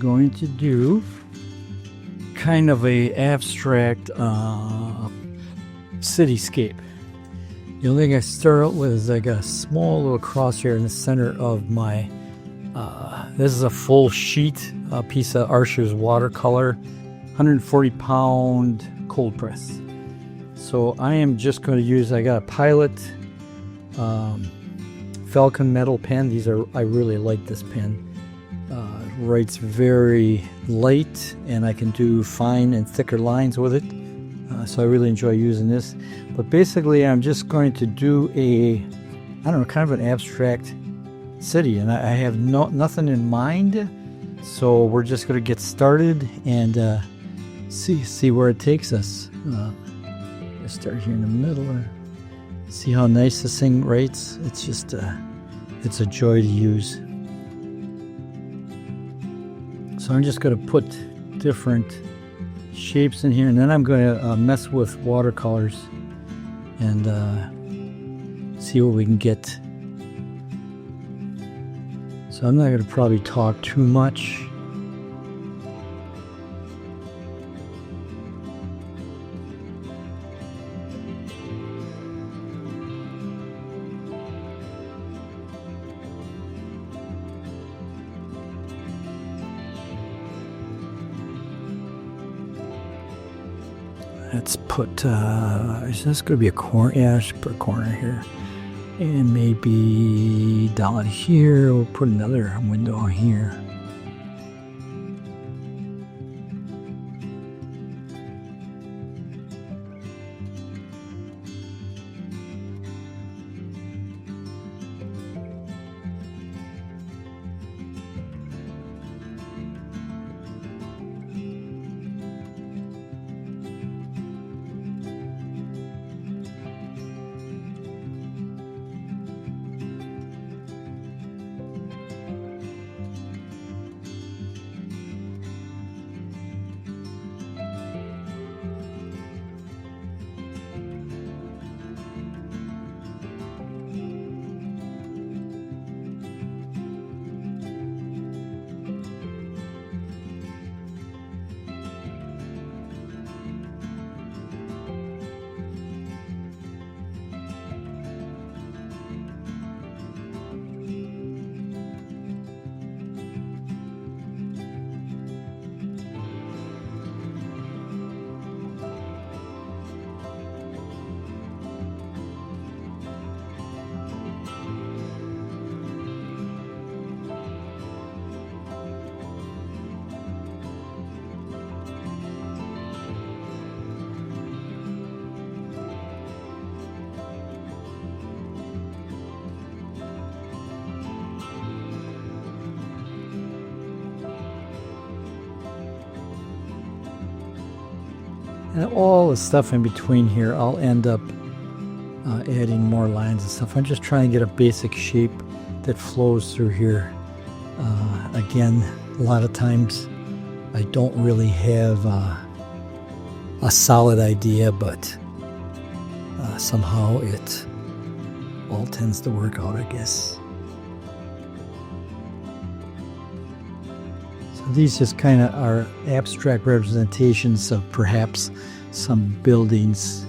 going to do kind of a abstract cityscape. The only thing I start out with is I got a small little cross here in the center of my, this is a full sheet, piece of Archer's watercolor, 140 pound cold press. So I am just going to use, I got a Pilot Falcon metal pen. I really like this pen. Writes very light, and I can do fine and thicker lines with it. So I really enjoy using this. But basically I'm just going to do kind of an abstract city, and I have nothing in mind. So we're just going to get started and see where it takes us. Let's start here in the middle. See how nice this thing writes? It's just it's a joy to use. So I'm just going to put different shapes in here, and then I'm going to mess with watercolors and see what we can get. So I'm not going to probably talk too much. Let's put, is this going to be a corner? Yeah, I should put a corner here. And maybe down here, we'll put another window here. And all the stuff in between here, I'll end up adding more lines and stuff. I'm just trying to get a basic shape that flows through here. Again, a lot of times I don't really have a solid idea, but somehow it all tends to work out, I guess. These just kind of are abstract representations of perhaps some buildings.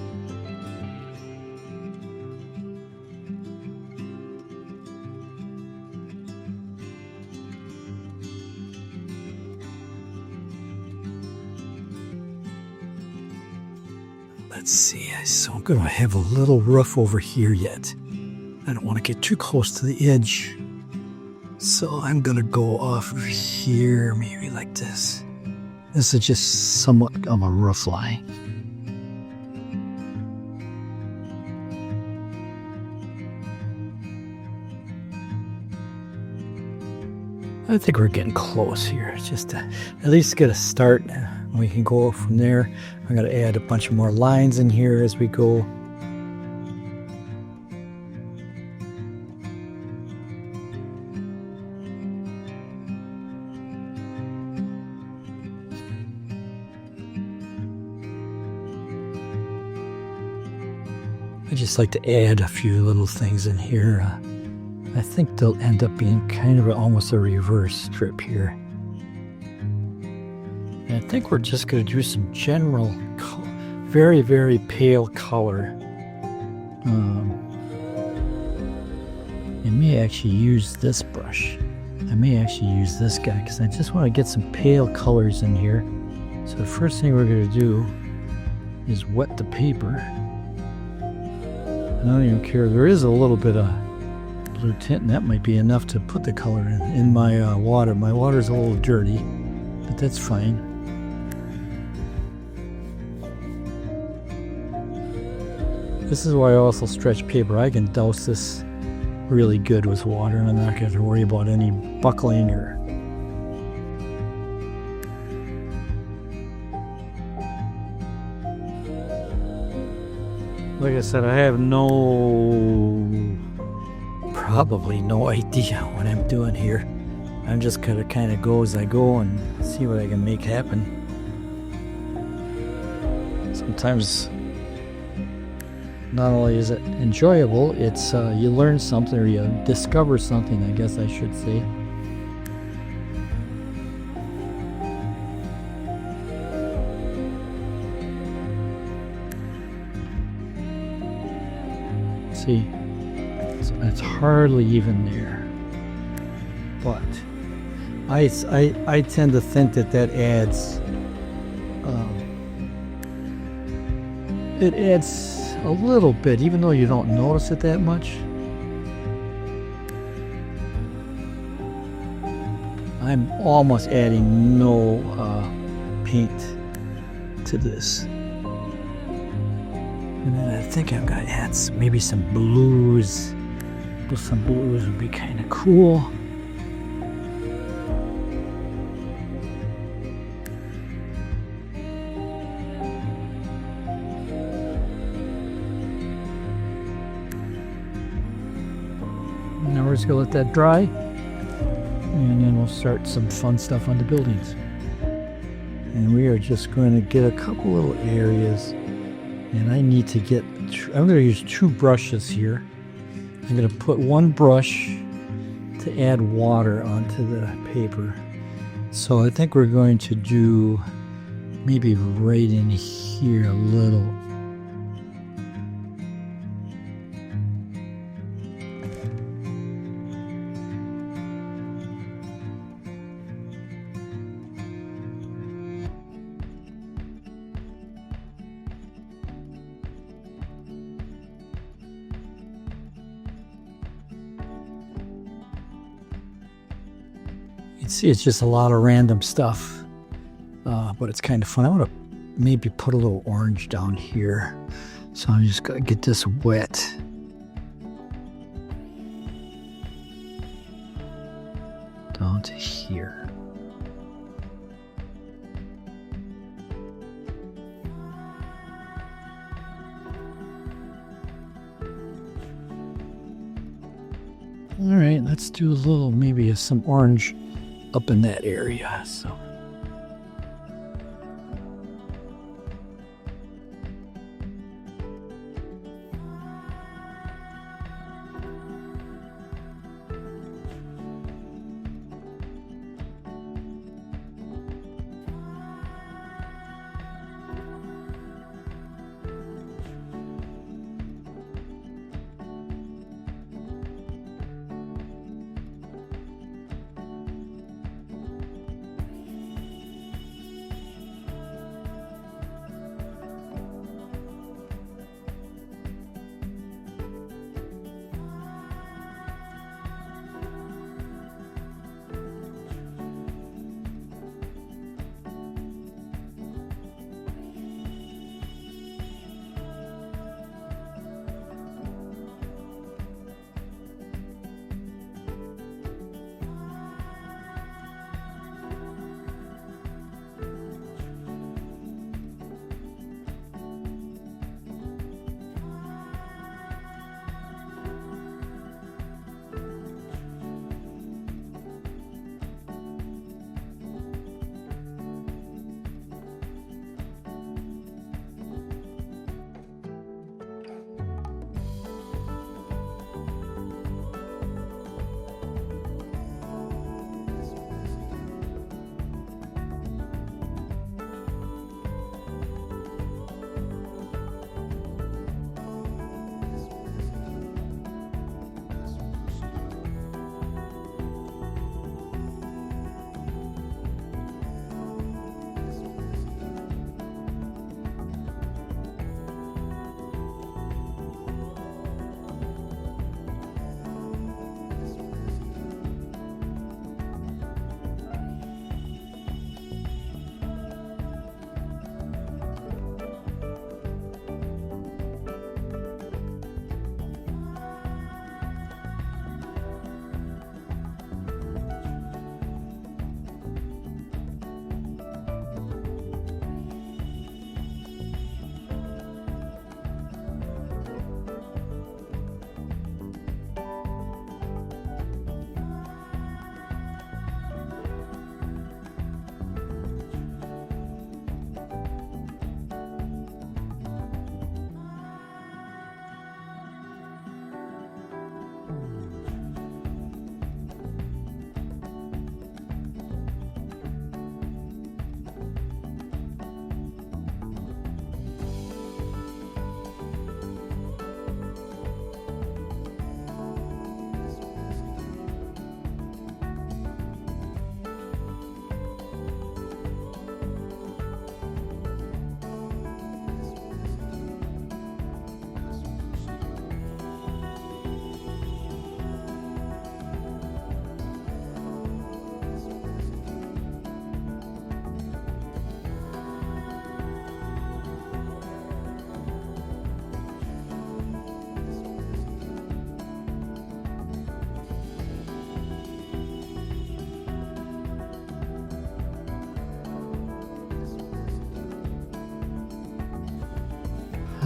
Let's see, so I'm going to have a little roof over here yet. I don't want to get too close to the edge. So I'm going to go off here, maybe like this. This is just somewhat of a roof line. I think we're getting close here. It's just to at least get a start. We can go from there. I'm going to add a bunch of more lines in here as we go. I just like to add a few little things in here. I think they'll end up being kind of almost a reverse strip here. I think we're just going to do some general, very, very pale color. I may actually use this brush. I may actually use this guy because I just want to get some pale colors in here. So the first thing we're going to do is wet the paper. I don't even care. There is a little bit of blue tint, and that might be enough to put the color in my water. My water is a little dirty, but that's fine. This is why I also stretch paper. I can douse this really good with water, and I'm not going to worry about any buckling or... Like I said, I have probably no idea what I'm doing here. I'm just gonna kind of go as I go and see what I can make happen. Sometimes not only is it enjoyable, it's you learn something or you discover something, I guess I should say. See, it's hardly even there, but I tend to think that adds it adds a little bit, even though you don't notice it that much. I'm almost adding no paint to this. And then I think I'm gonna add maybe some blues. Some blues would be kind of cool. Now we're just gonna let that dry, and then we'll start some fun stuff on the buildings. And we are just going to get a couple little areas. And I need to get, I'm going to use 2 brushes here. I'm going to put one brush to add water onto the paper. So I think we're going to do maybe right in here a little. See, it's just a lot of random stuff, but it's kind of fun. I want to maybe put a little orange down here, so I'm just gonna get this wet. Down to here. All right, let's do a little, maybe some orange up in that area. So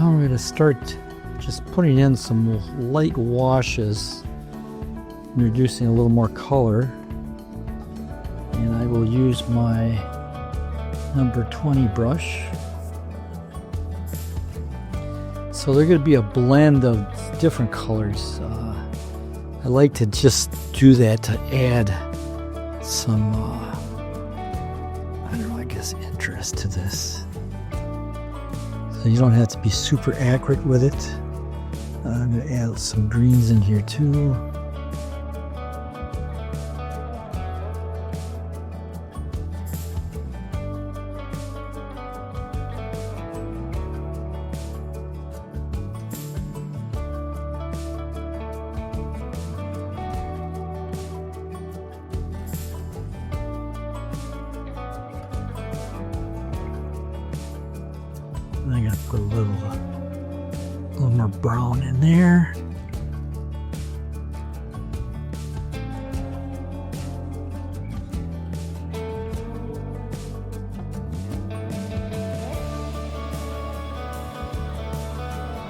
Now I'm going to start just putting in some light washes, introducing a little more color. And I will use my number 20 brush. So they're going to be a blend of different colors. I like to just do that to add some, I don't know, I guess interest to this. So you don't have to be super accurate with it. I'm going to add some greens in here too. I'm going to put a little more brown in there.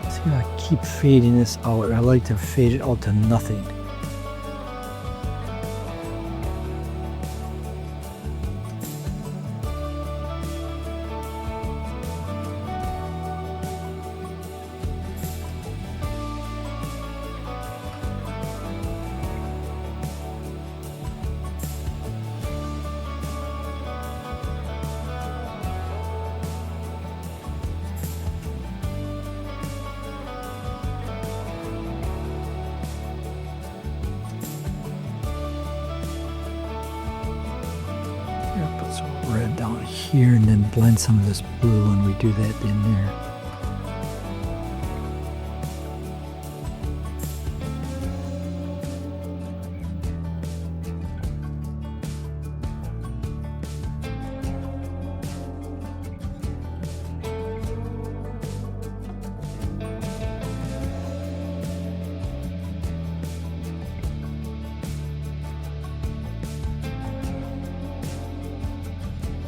See how I keep fading this out. I like to fade it out to nothing. Put some red down here and then blend some of this blue when we do that in there.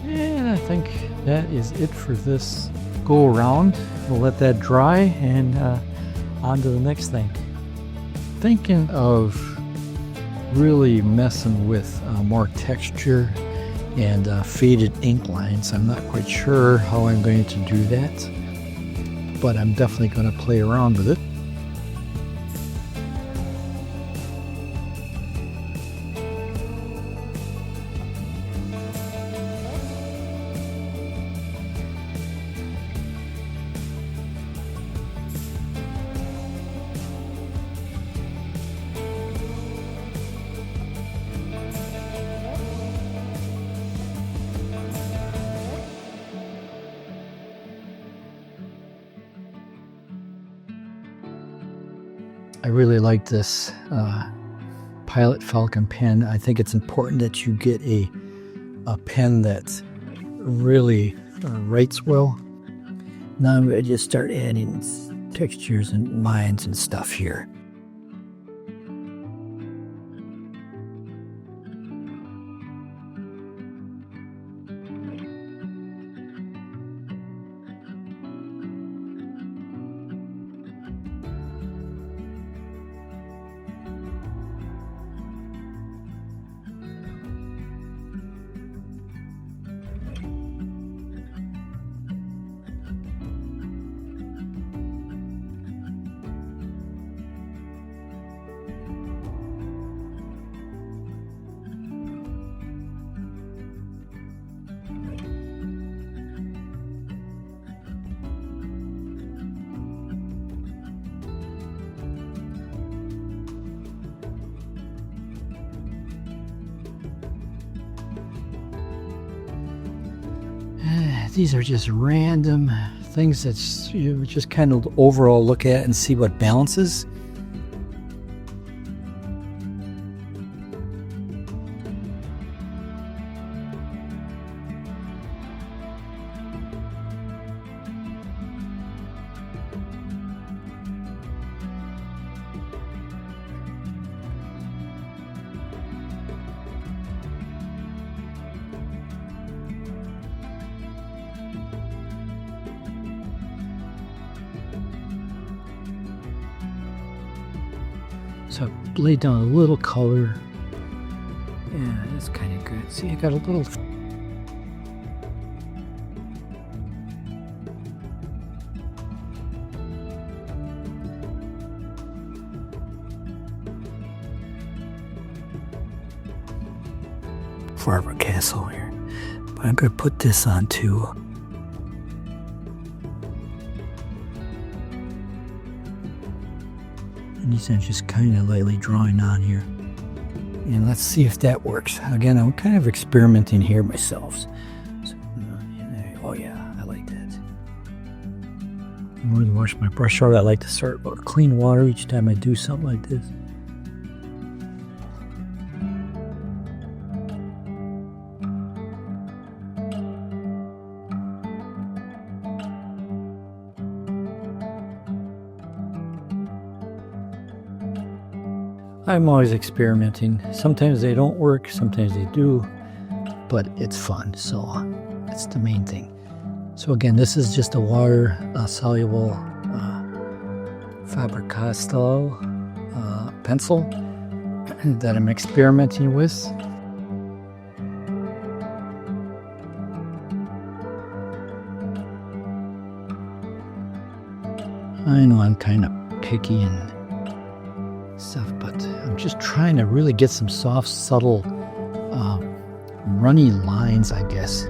And I think that is it for this go around. We'll let that dry and on to the next thing. Thinking of really messing with more texture and faded ink lines. I'm not quite sure how I'm going to do that, but I'm definitely going to play around with it. I really like this Pilot Falcon pen. I think it's important that you get a pen that really writes well. Now I'm going to just start adding textures and lines and stuff here. These are just random things that you just kind of overall look at and see what balances. So I laid down a little color. Yeah, that's kind of good. See, I got a little... Farber Castle here. But I'm going to put this on too. And these are just kind of lightly drawing on here. And let's see if that works. Again, I'm kind of experimenting here myself. So, oh yeah, I like that. I'm going to wash my brush out. I like to start with clean water each time I do something like this. I'm always experimenting. Sometimes they don't work, sometimes they do, but it's fun, so that's the main thing. So again, this is just a water soluble Faber-Castell pencil that I'm experimenting with. I know I'm kind of picky and stuff, but I'm just trying to really get some soft, subtle, runny lines, I guess,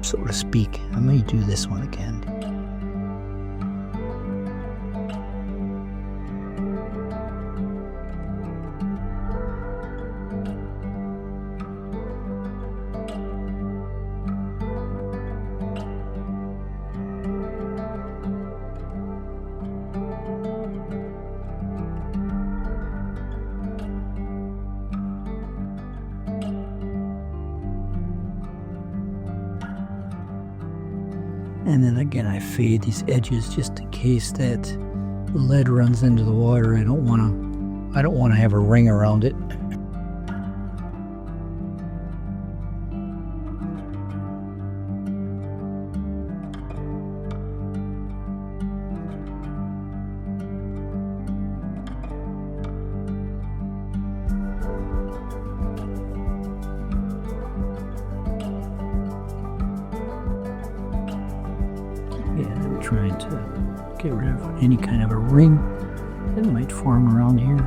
so to speak. I may do this one again. And then again, I fade these edges just in case that lead runs into the water. I don't want to have a ring around it. Yeah, I'm trying to get rid of any kind of a ring that might form around here.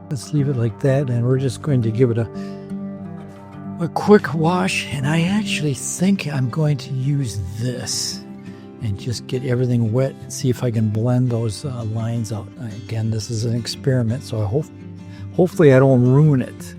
Let's leave it like that, and we're just going to give it a quick wash. And I actually think I'm going to use this and just get everything wet and see if I can blend those lines out. Again, this is an experiment, so hopefully I don't ruin it.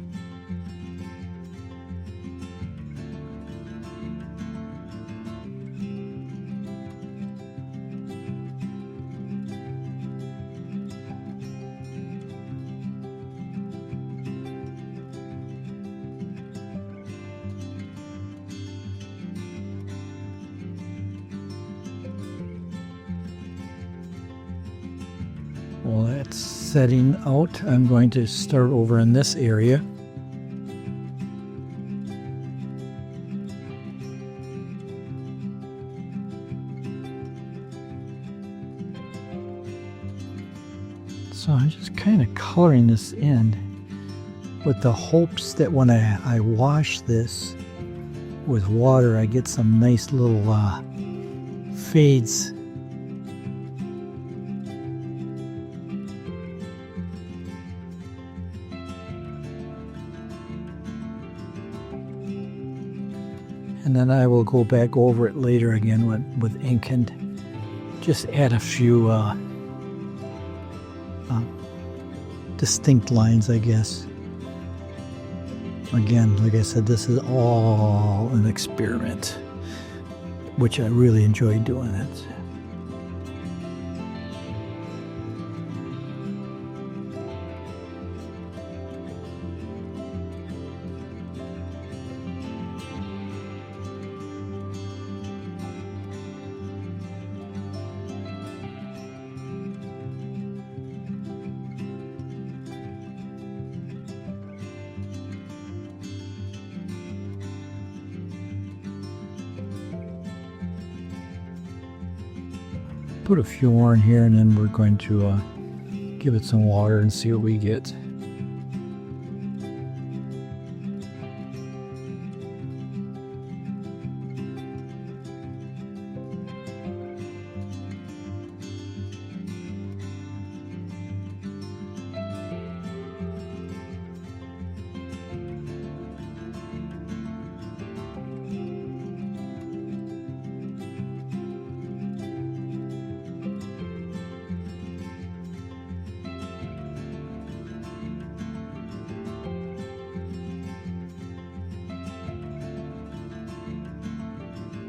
Well, that's setting out. I'm going to start over in this area. So I'm just kind of coloring this in with the hopes that when I wash this with water, I get some nice little fades. and then I will go back over it later again with ink and just add a few distinct lines, I guess. Again, like I said, this is all an experiment, which I really enjoy doing it. Put a few more in here, and then we're going to give it some water and see what we get.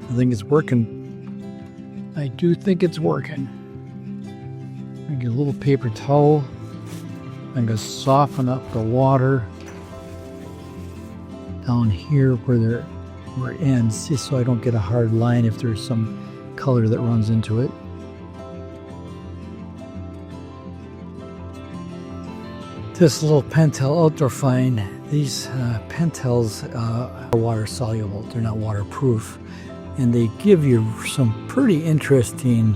I think it's working. I do think it's working. I get a little paper towel. I'm going to soften up the water down here where it ends, just so I don't get a hard line if there's some color that runs into it. This little Pentel Outdoor Fine, these Pentels are water soluble. They're not waterproof. And they give you some pretty interesting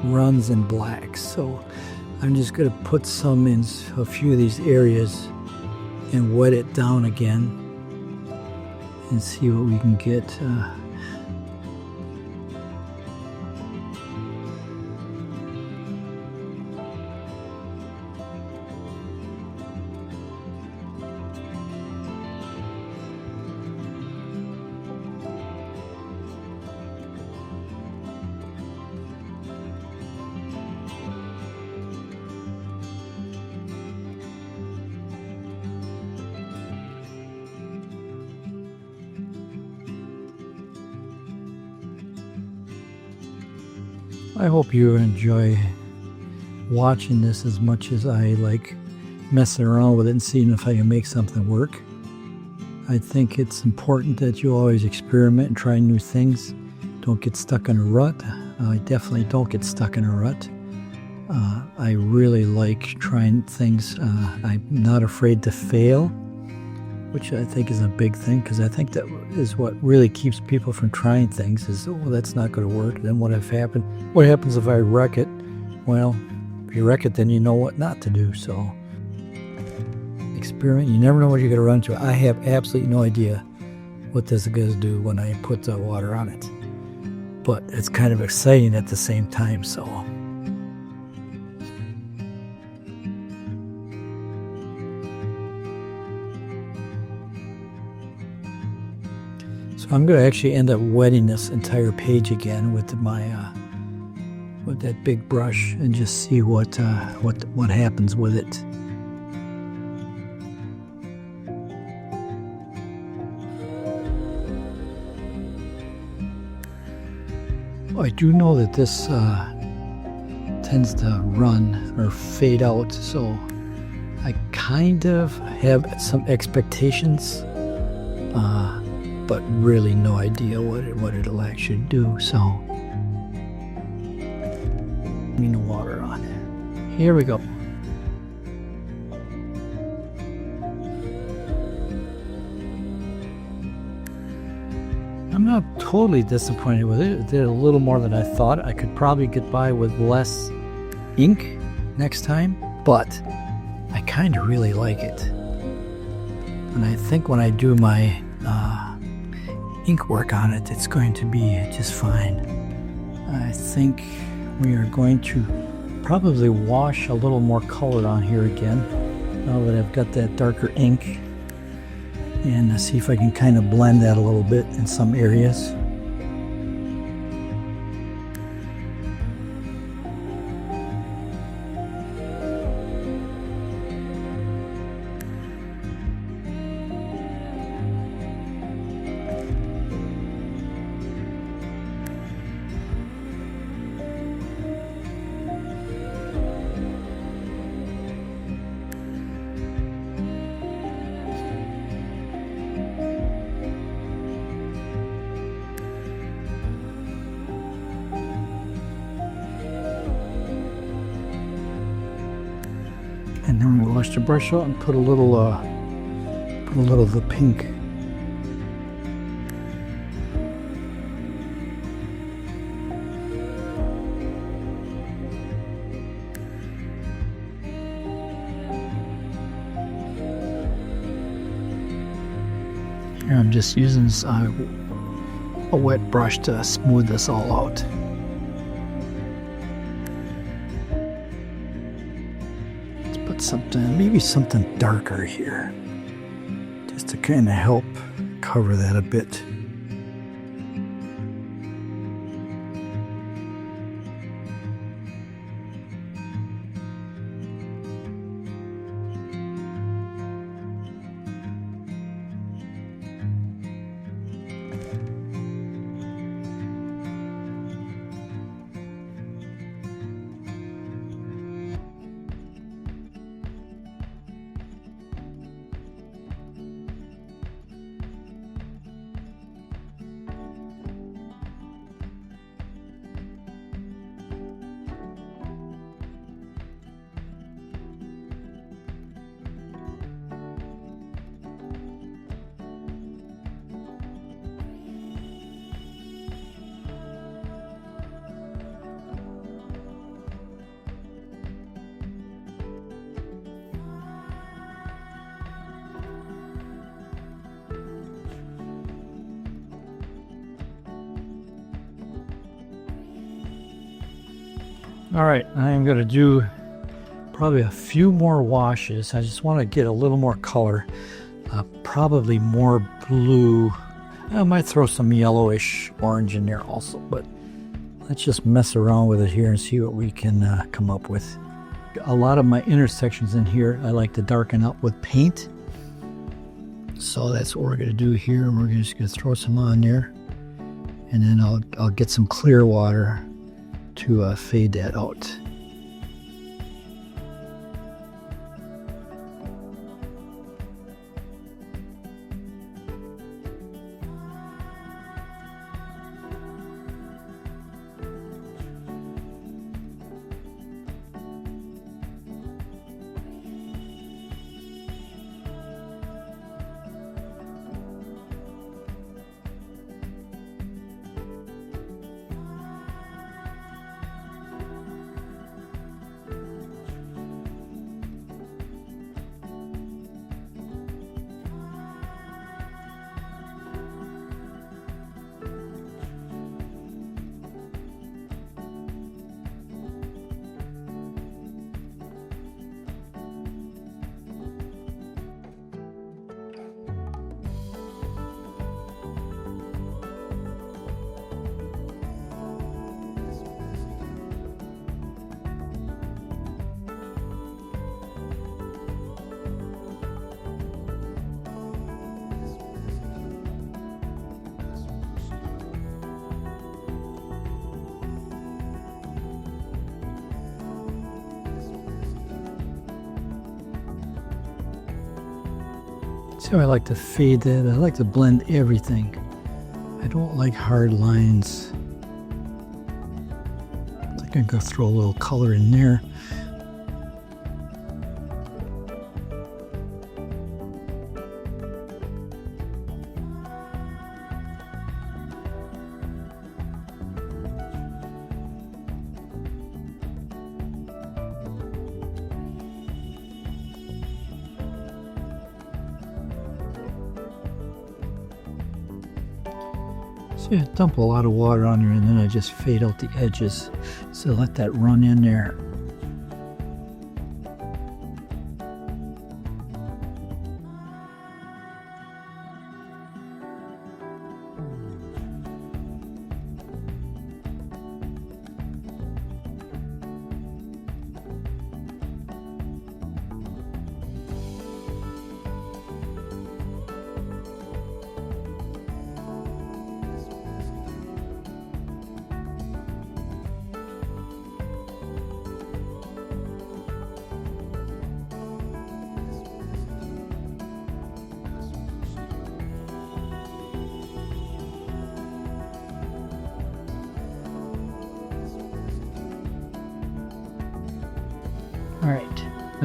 runs and blacks. So I'm just going to put some in a few of these areas and wet it down again and see what we can get. I hope you enjoy watching this as much as I like messing around with it and seeing if I can make something work. I think it's important that you always experiment and try new things. Don't get stuck in a rut. I definitely don't get stuck in a rut. I really like trying things. I'm not afraid to fail, which I think is a big thing, because I think that is what really keeps people from trying things is, oh, that's not going to work. Then what happens if I wreck it? Well, if you wreck it, then you know what not to do. So experiment. You never know what you're going to run into. I have absolutely no idea what this is going to do when I put the water on it. But it's kind of exciting at the same time, so... I'm going to actually end up wetting this entire page again with my with that big brush and just see what happens with it. I do know that this tends to run or fade out, so I kind of have some expectations. But really no idea what it'll actually do, so need the water on. Here we go. I'm not totally disappointed with it. It did a little more than I thought. I could probably get by with less ink next time, but I kind of really like it. And I think when I do my ink work on it, it's going to be just fine. I think we are going to probably wash a little more color on here again now that I've got that darker ink and see if I can kind of blend that a little bit in some areas. And then we'll wash the brush out and put a little of the pink. Here I'm just using a wet brush to smooth this all out. Maybe something darker here, just to kind of help cover that a bit. All right, I'm going to do probably a few more washes. I just want to get a little more color, probably more blue. I might throw some yellowish orange in there also, but let's just mess around with it here and see what we can come up with. A lot of my intersections in here I like to darken up with paint. So that's what we're going to do here. We're just going to throw some on there, and then I'll get some clear water to fade that out. So I like to fade it. I like to blend everything. I don't like hard lines. I think I'm going to throw a little color in there. See, I dump a lot of water on there and then I just fade out the edges. So let that run in there.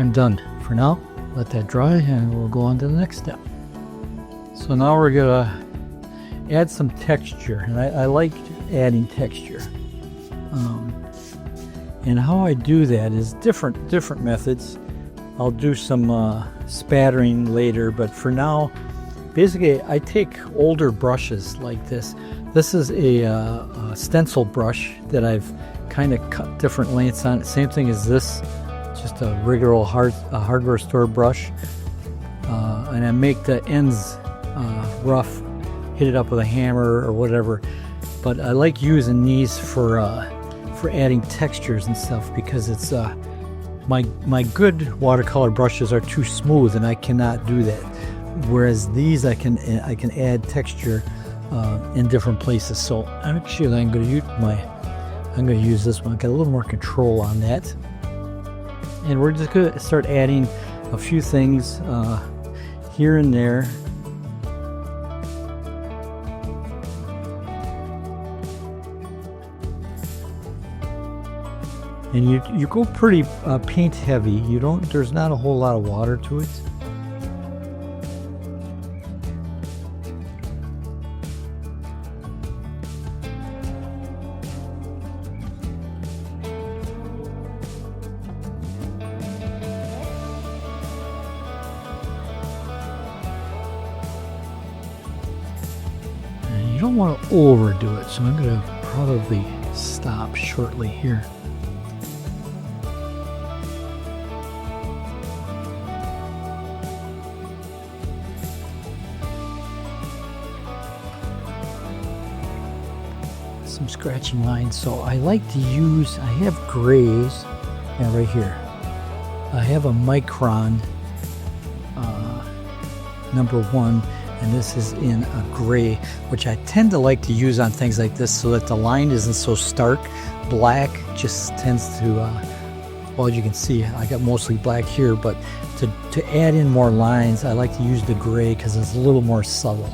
I'm done for now. Let that dry and we'll go on to the next step. So now we're gonna add some texture, and I like adding texture. And how I do that is different methods. I'll do some spattering later, but for now, basically I take older brushes like this. This is a stencil brush that I've kind of cut different lengths on. Same thing as this, just a regular hardware store brush. And I make the ends rough, hit it up with a hammer or whatever. But I like using these for adding textures and stuff, because it's my good watercolor brushes are too smooth and I cannot do that. Whereas these I can add texture in different places. So actually I'm going to use this one. Got a little more control on that, and we're just going to start adding a few things here and there. And you go pretty paint heavy. There's not a whole lot of water to it. And you don't want to overdo it, so I'm going to probably stop shortly here. Some scratching lines. So I like to use, I have grays, and right here I have a Micron #1, and this is in a gray, which I tend to like to use on things like this so that the line isn't so stark. Black just tends to, well, you can see I got mostly black here, but to add in more lines I like to use the gray because it's a little more subtle.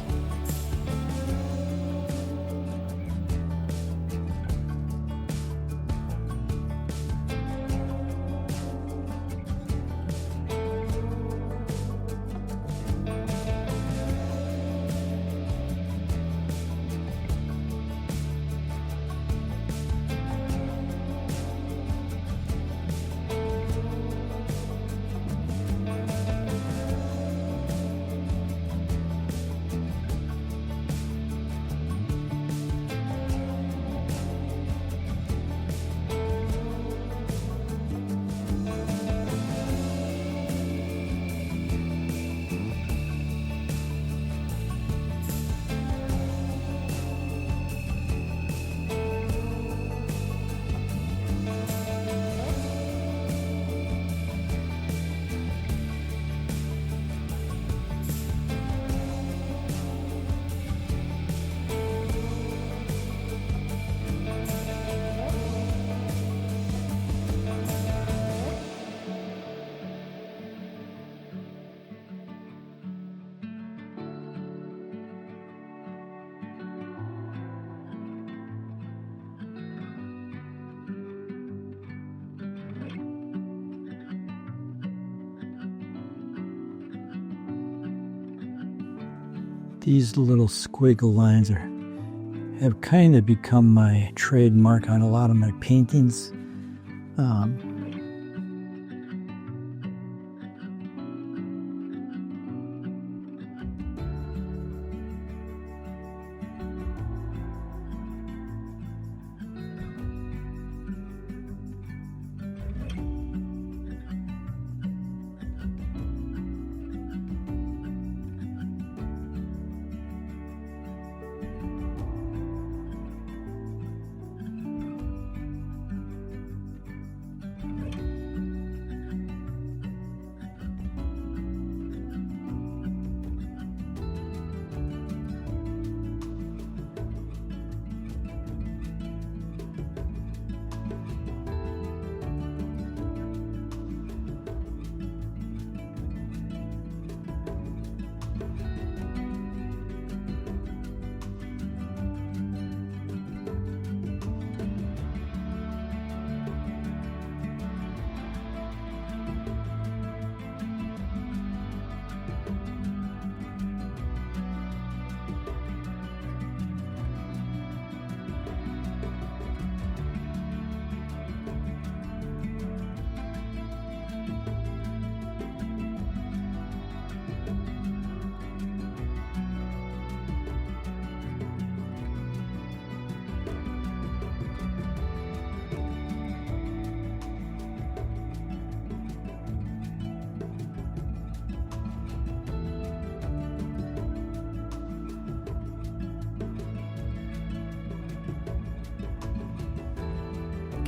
These little squiggle lines have kind of become my trademark on a lot of my paintings.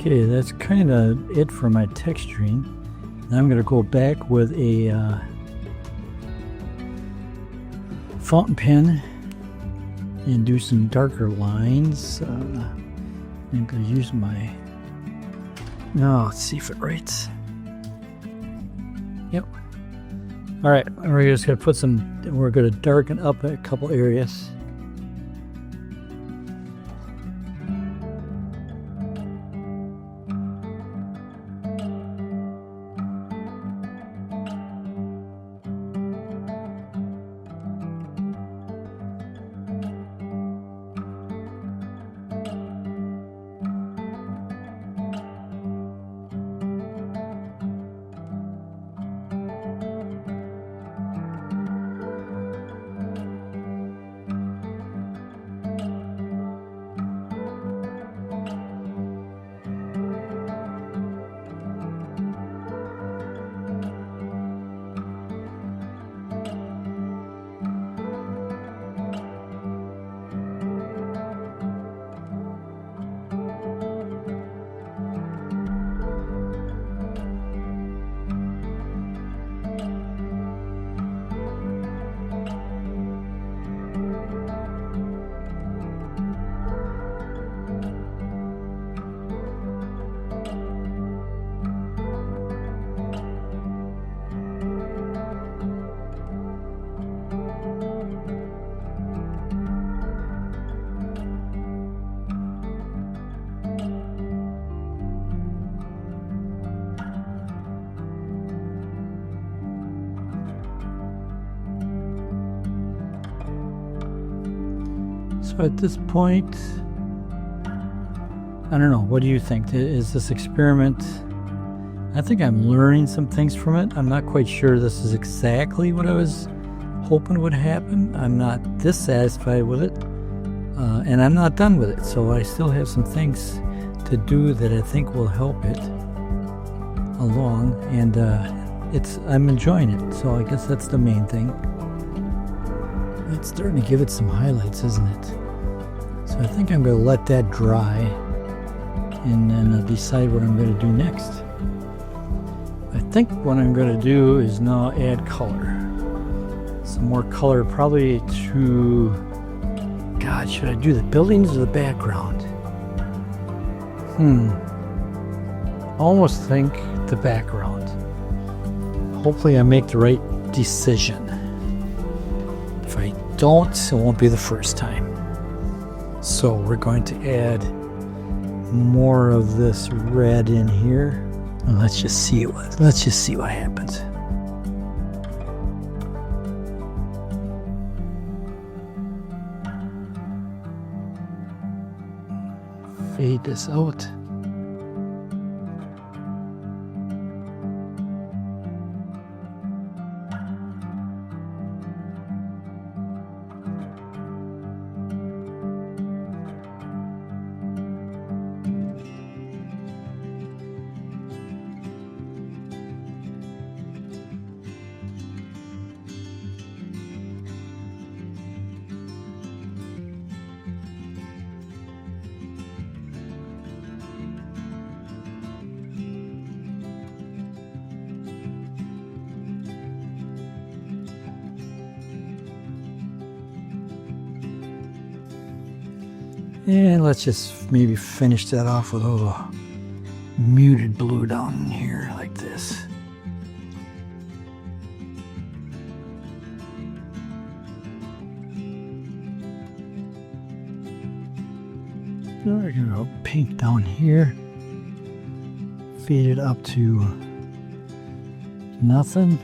Okay, that's kind of it for my texturing. Now I'm going to go back with a fountain pen and do some darker lines. I'm going to use my... No, let's see if it writes. Yep. All right, we're just going to put some... We're going to darken up a couple areas. So at this point, I don't know, what do you think? Is this experiment, I think I'm learning some things from it. I'm not quite sure this is exactly what I was hoping would happen. I'm not dissatisfied with it, and I'm not done with it. So I still have some things to do that I think will help it along, and I'm enjoying it. So I guess that's the main thing. It's starting to give it some highlights, isn't it? So I think I'm going to let that dry and then decide what I'm going to do next. I think what I'm going to do is now add color. Some more color, probably to... God, should I do the buildings or the background? Almost think the background. Hopefully I make the right decision. If I don't, it won't be the first time. So we're going to add more of this red in here. And let's just see what happens. Fade this out. And let's just maybe finish that off with a little muted blue down in here like this. We're going to go pink down here. Fade it up to nothing.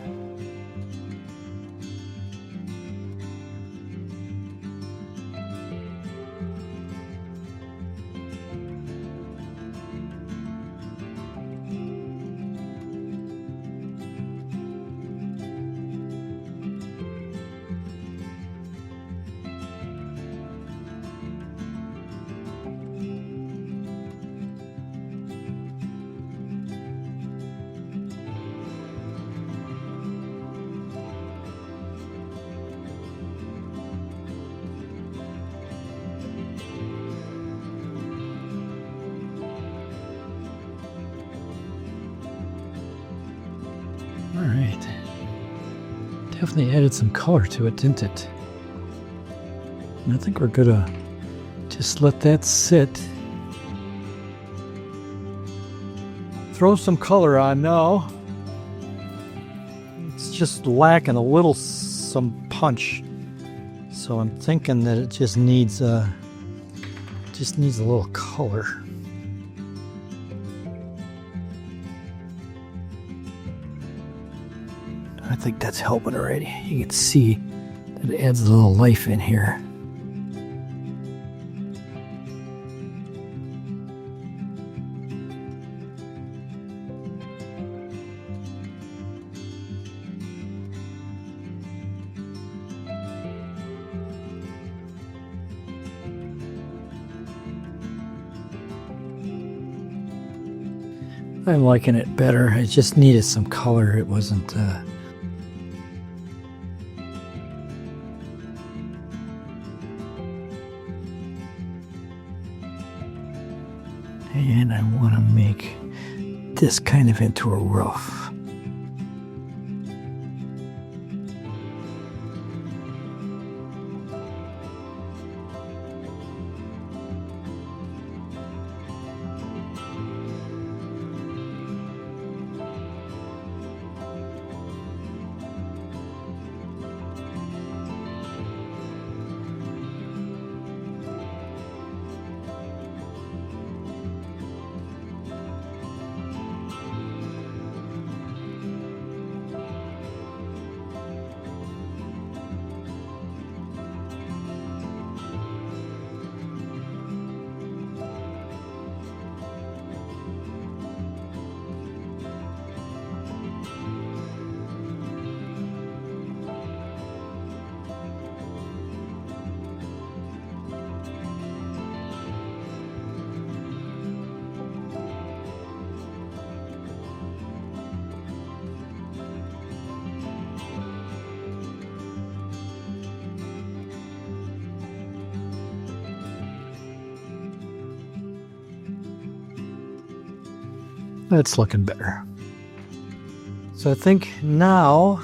Alright. Definitely added some color to it, didn't it? And I think we're gonna just let that sit. Throw some color on now. It's just lacking a little some punch. So I'm thinking that it just needs a little color. I think that's helping already. You can see that it adds a little life in here. I'm liking it better. I just needed some color. It wasn't and I want to make this kind of into a roof. That's looking better. So I think now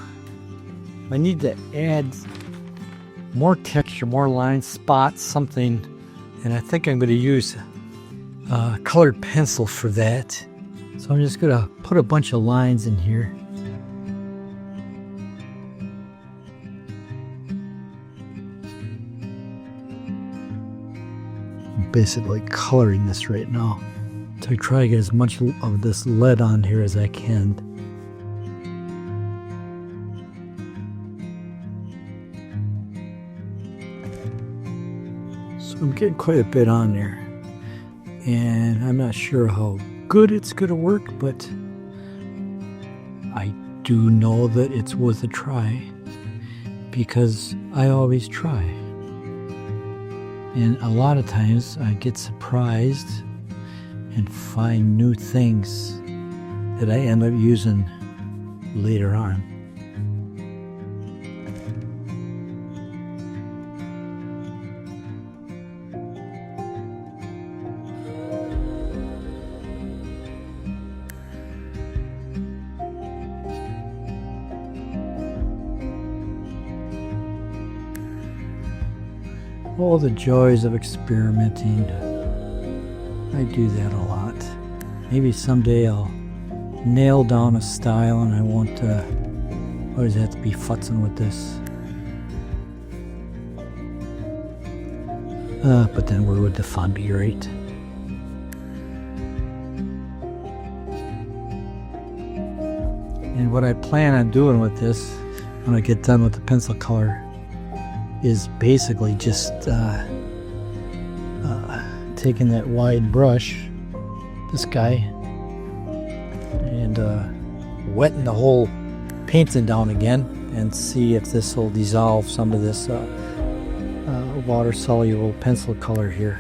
I need to add more texture, more lines, spots, something. And I think I'm going to use a colored pencil for that. So I'm just going to put a bunch of lines in here. I'm basically coloring this right now. So I try to get as much of this lead on here as I can. So I'm getting quite a bit on there. And I'm not sure how good it's going to work, but I do know that it's worth a try because I always try. And a lot of times I get surprised and find new things that I end up using later on. All the joys of experimenting. I do that a lot. Maybe someday I'll nail down a style and I won't always have to be futzing with this. But then where would the fun be, right? And what I plan on doing with this when I get done with the pencil color is basically just taking that wide brush, this guy, and wetting the whole painting down again and see if this will dissolve some of this water soluble pencil color here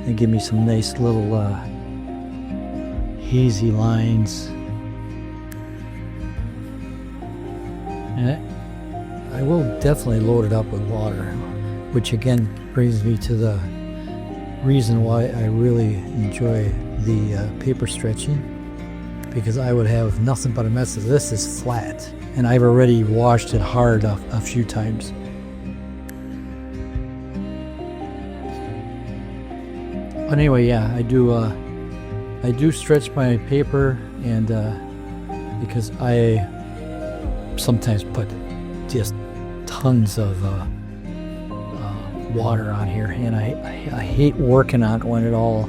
and give me some nice little hazy lines. And I will definitely load it up with water, which again brings me to the reason why I really enjoy the paper stretching, because I would have nothing but a mess. This is flat, and I've already washed it hard a few times. But anyway, yeah, I do stretch my paper, and because I sometimes put just tons of water on here, and I hate working on it when it all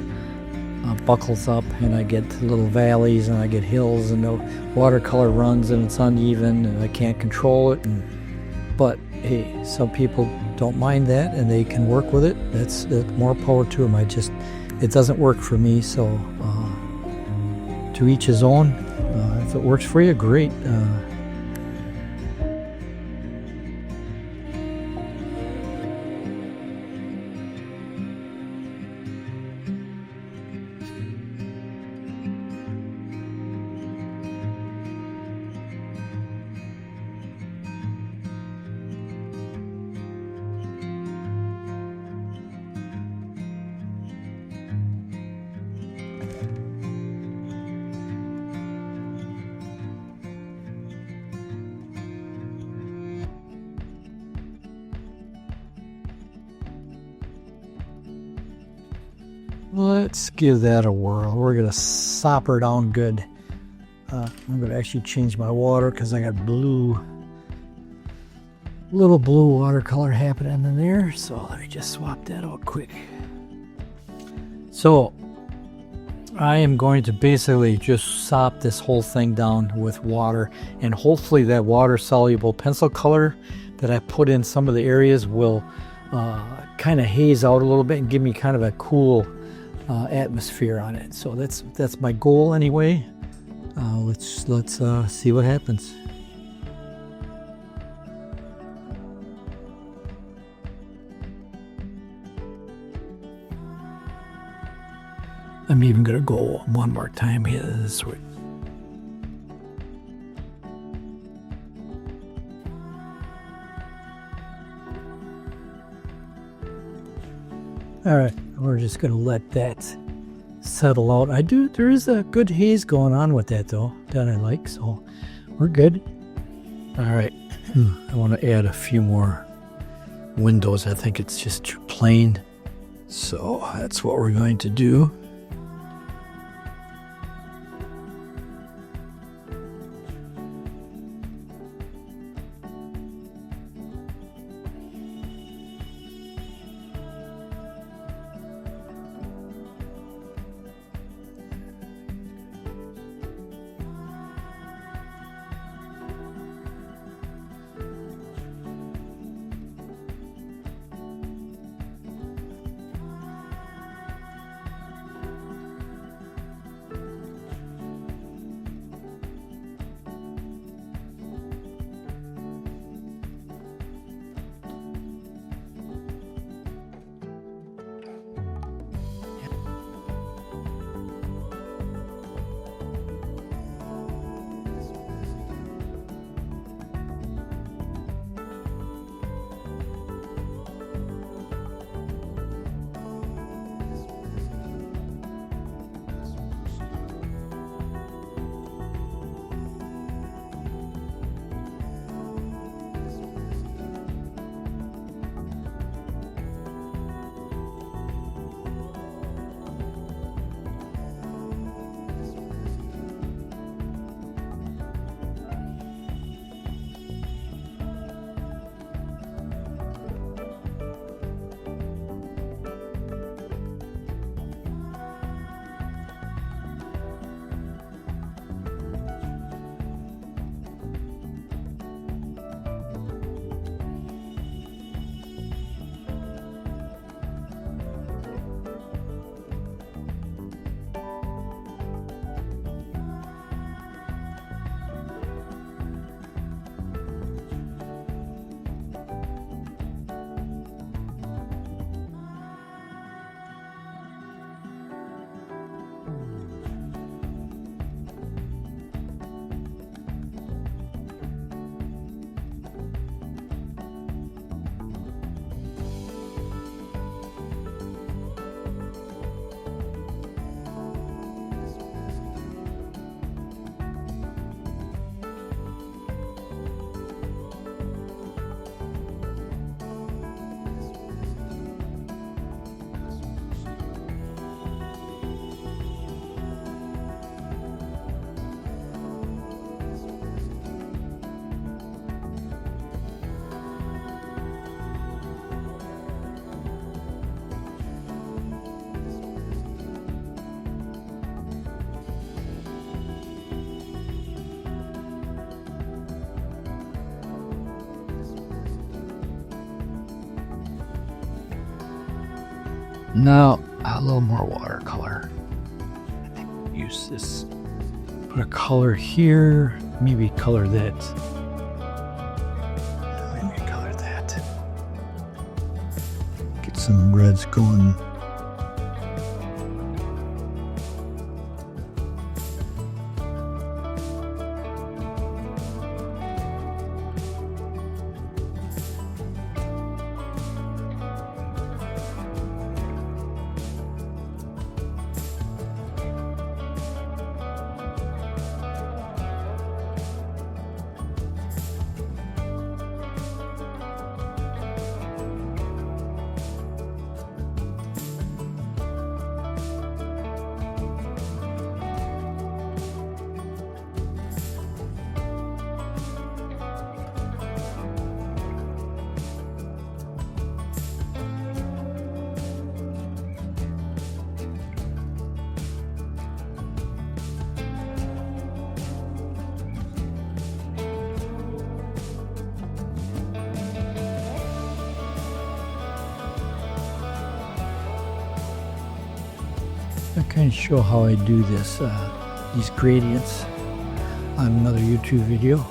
buckles up and I get little valleys and I get hills and the watercolor runs and it's uneven and I can't control it. But hey, some people don't mind that and they can work with it. That's more power to them. It doesn't work for me, so to each his own. If it works for you, great. Let's give that a whirl. We're gonna sop her down good. I'm gonna actually change my water because I got little blue watercolor happening in there. So let me just swap that out quick. So I am going to basically just sop this whole thing down with water, and hopefully that water soluble pencil color that I put in some of the areas will kind of haze out a little bit and give me kind of a cool atmosphere on it. So that's my goal anyway. Let's see what happens. I'm even gonna go one more time here this way. All right, we're just gonna let that settle out. There is a good haze going on with that though, that I like, so we're good. All right, I want to add a few more windows. I think it's just too plain, so that's what we're going to do. Now a little more watercolor. I think we'll use this. Put a color here. Maybe color that. Maybe color that. Get some reds going. I kind of show how I do this, these gradients on another YouTube video.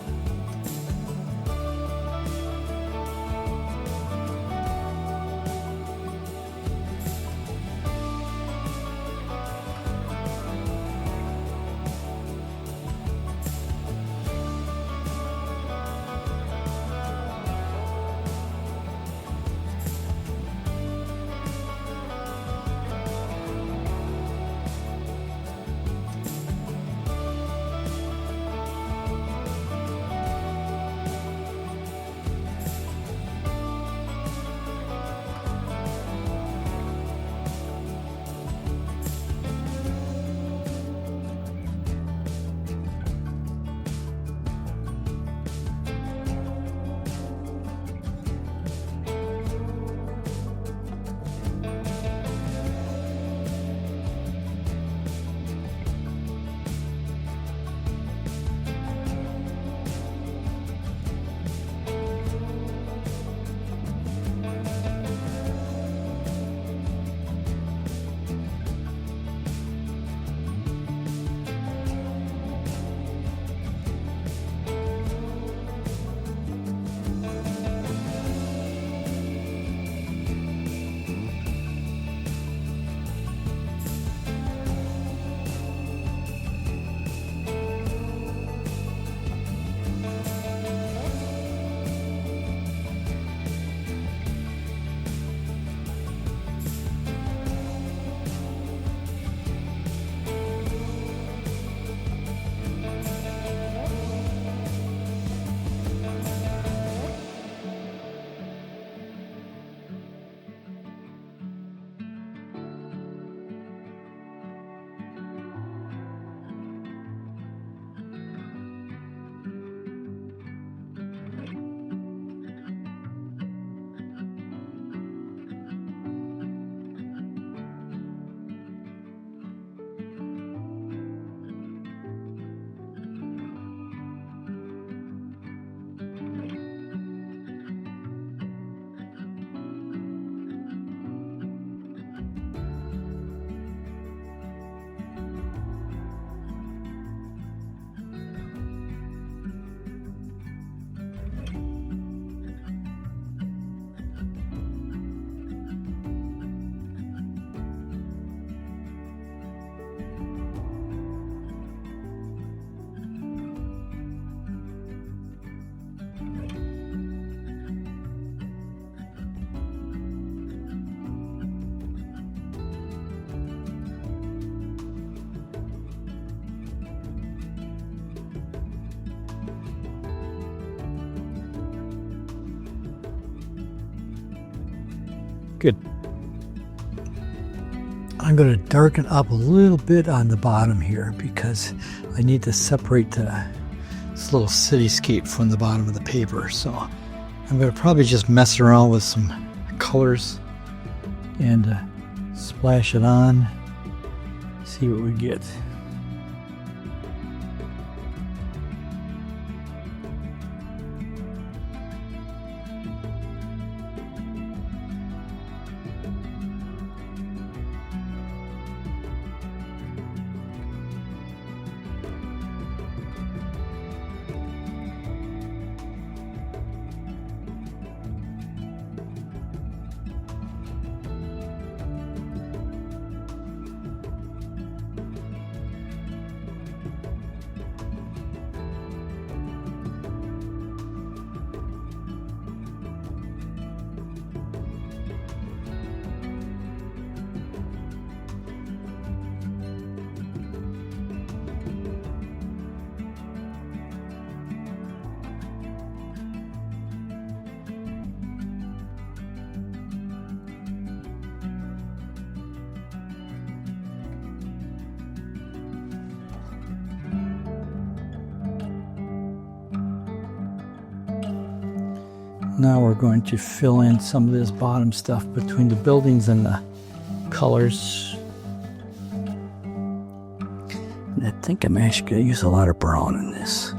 Good. I'm going to darken up a little bit on the bottom here because I need to separate this little cityscape from the bottom of the paper. So I'm going to probably just mess around with some colors and splash it on, see what we get. Now we're going to fill in some of this bottom stuff between the buildings and the colors. And I think I'm actually going to use a lot of brown in this.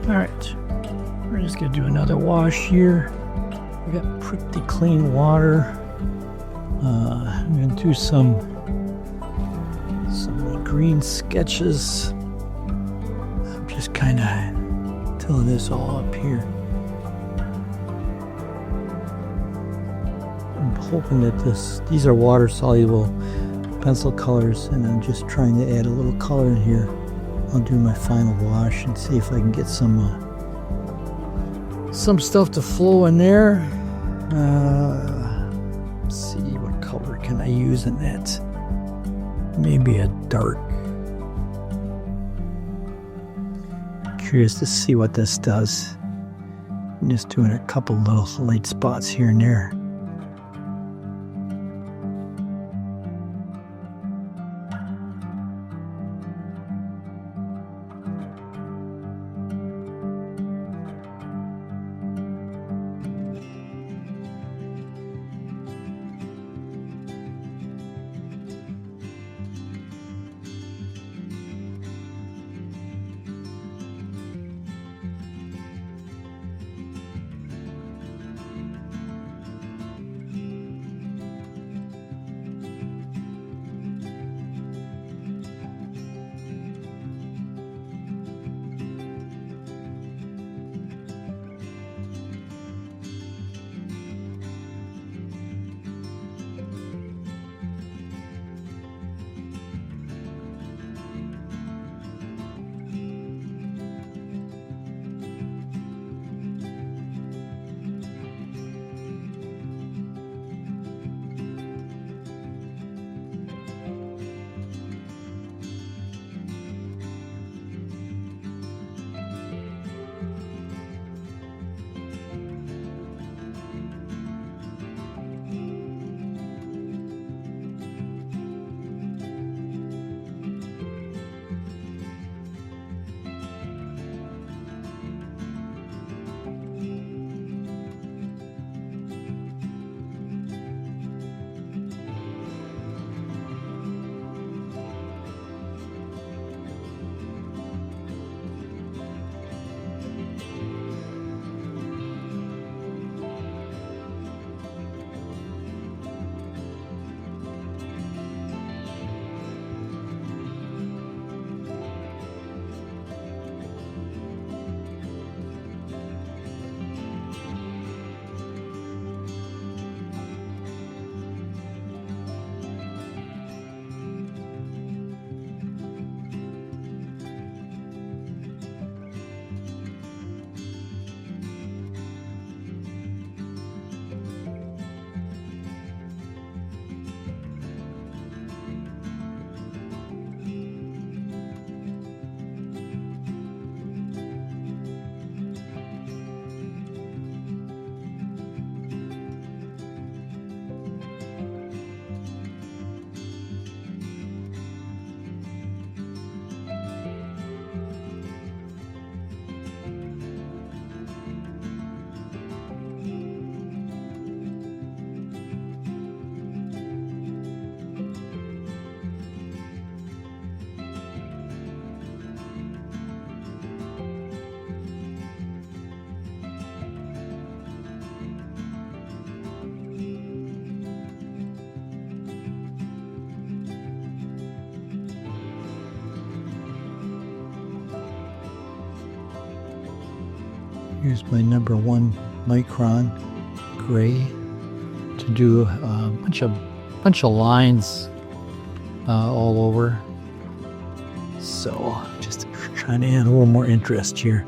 Alright, we're just going to do another wash here. We got pretty clean water. I'm going to do some green sketches. I'm just kind of filling this all up here. I'm hoping that these are water soluble pencil colors, and I'm just trying to add a little color in here. I'll do my final wash and see if I can get some stuff to flow in there. Let's see, what color can I use in that? Maybe a dark. Curious to see what this does. I'm just doing a couple little light spots here and there. Here's my number 1 micron gray to do a bunch of lines all over. So just trying to add a little more interest here.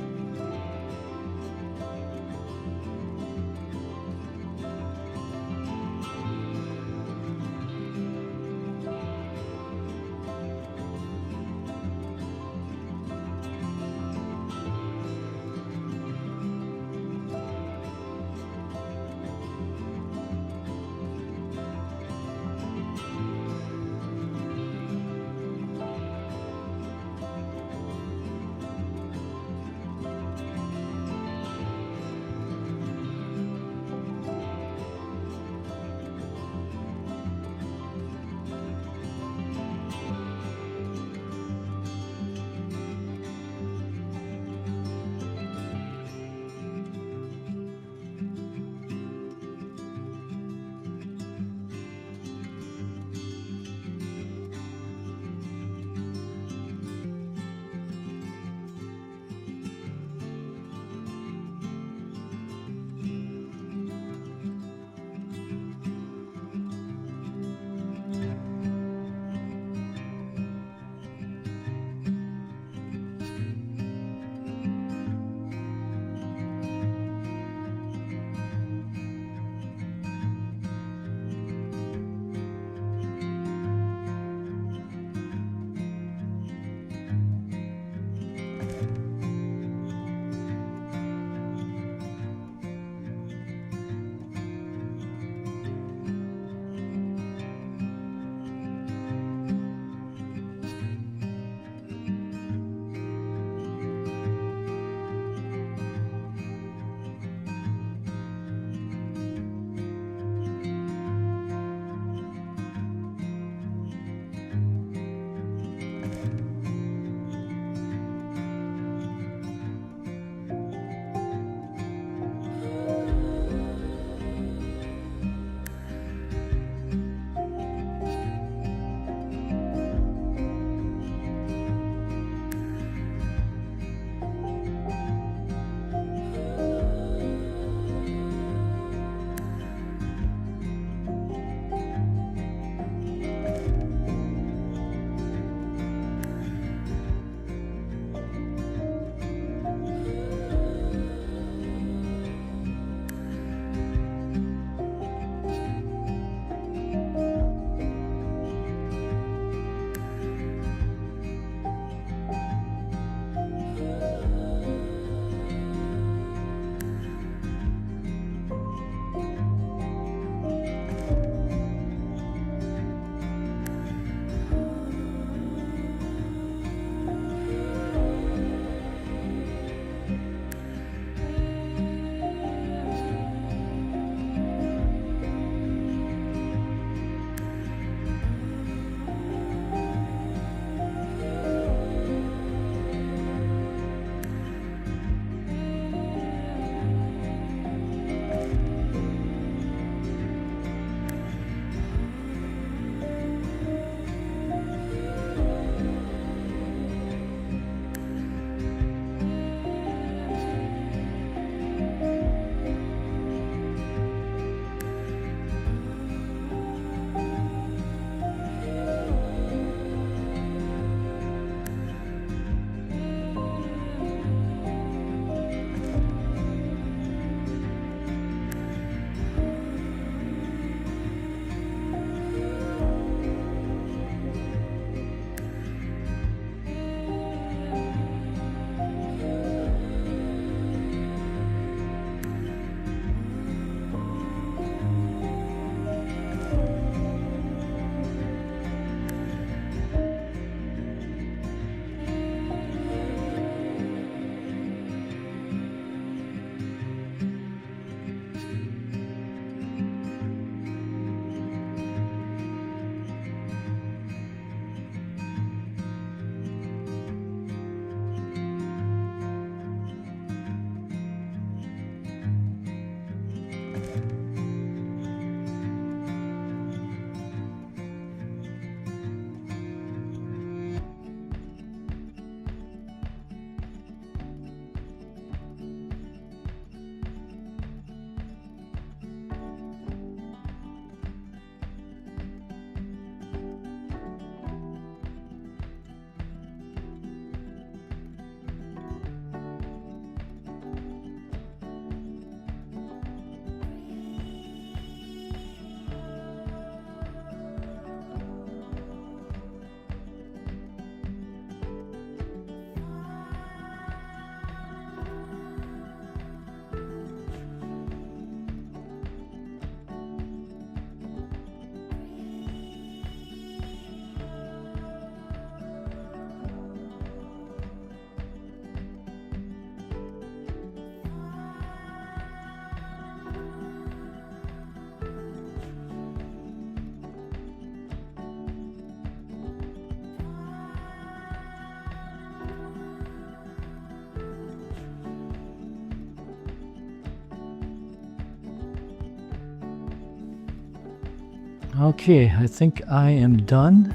Okay, I think I am done,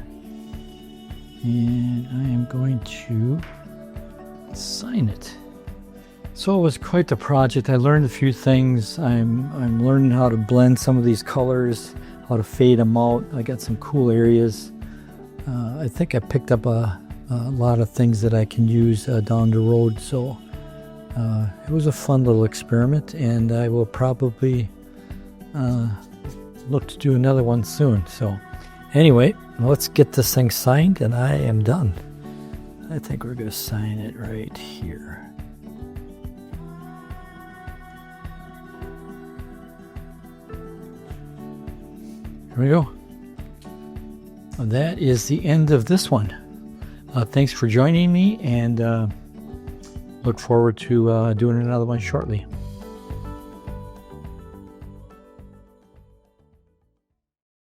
and I am going to sign it. So it was quite the project. I learned a few things. I'm learning how to blend some of these colors, how to fade them out. I got some cool areas. I think I picked up a lot of things that I can use down the road. So it was a fun little experiment, and I will probably look to do another one soon. So anyway, let's get this thing signed, and I am done. I think we're going to sign it right here. Here we go. That is the end of this one. Thanks for joining me, and look forward to doing another one shortly.